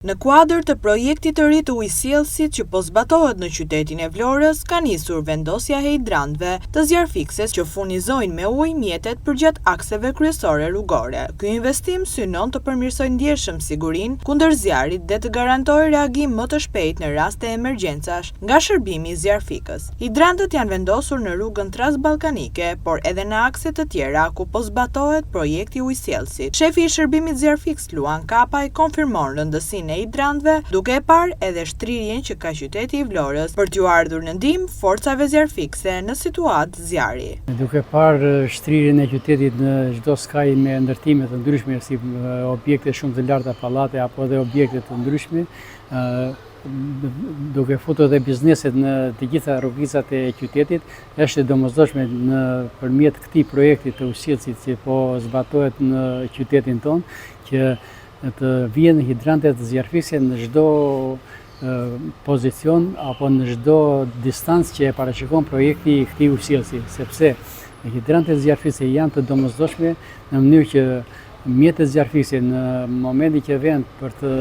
Në kuadër të projektit të ri të ujësjellësit që po zbatohet në qytetin e Vlorës, ka nisur vendosja e hidrantëve të zjarfikses që furnizojnë me ujë mjetet përgjatë akseve kryesore rrugore. Ky investim synon të përmirësojë ndjeshëm sigurinë kundër zjarrit dhe të garantojë reagim më të shpejtë në raste emergjencash nga shërbimi i zjarfikës. Hidrantët janë vendosur në rrugën Transballkanike, por edhe në akse të tjera ku po zbatohet projekti i ujësjellësit. Shefi i shërbimit zjarfikës Luan Kapaj konfirmon rëndësinë e hidrantëve, duke e parë edhe shtrirjen që ka qyteti i Vlorës për t'u ardhur në ndihmë forcave zjarfikse në situatë zjarri. Duke parë shtrirjen e qytetit në çdo skaj me ndërtime të ndryshme si objekte shumë të larta, pallate apo edhe objekte të ndryshme, duke futur edhe bizneset në të gjitha rrugicat e qytetit, është e domosdoshme nëpërmjet këtij projekti të ujësjellësit që po zbatohet në qytetin tonë që të vjen hidrantet zjarfikse në çdo pozicion apo në çdo distancë që e parashikon projekti i këtij ujësjellësi, sepse hidrantet zjarfikse janë të domosdoshme në mënyrë që mjetet zjarfikse në momentin që vjen për të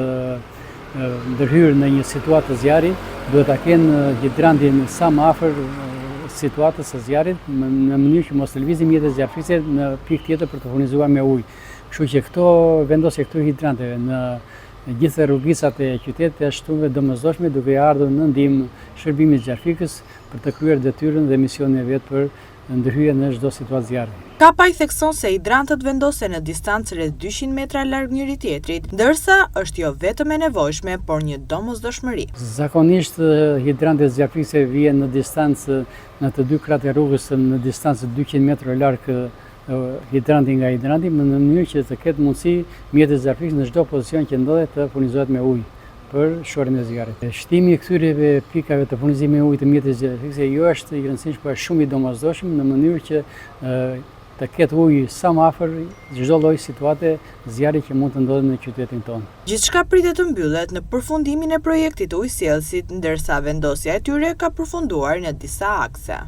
ndërhyrë në një situatë të zjarri, duhet ta kenë hidrantin sa më afër situatës së zjarrit në mënyrë që mos të lëvizin mjetet zjarfikse në pikë tjetër për të furnizuar me ujë. Kështu që vendosja këto hidranteve në gjithë rrugicat e qytetit është e domosdoshme duke ardhur në ndihmë shërbimit zjarfikës për të kryer detyrën dhe misionin e vet për ndërhyrje në çdo situatë zjarri. Kapaj thekson se hidrantët vendosen në distancë rreth 200 metra larg njëri tjetrit, ndërsa është jo vetëm e nevojshme, por një domosdoshmëri. Zakonisht hidrantet zjarfikse vijnë në distancë në të dy krahat e rrugës në distancë 200 metra larg hidranti nga hidranti, në mënyrë që të ketë mundësi mjetet zjarfikse në çdo pozicion që ndodhet të furnizohet me ujë për shorjen e zjarrit. Shtimi i këtyre pikave të furnizimit me ujë të mjetet zjarfikse jo është i rëndësishëm, por është shumë i domosdoshëm në mënyrë që të ketë ujë sa më afër çdo lloj situate zjarri që mund të ndodhet në qytetin tonë. Gjithçka pritet të mbyllet në përfundimin e projektit të ujësjellësit, ndërsa vendosja e tyre ka përfunduar në disa akse.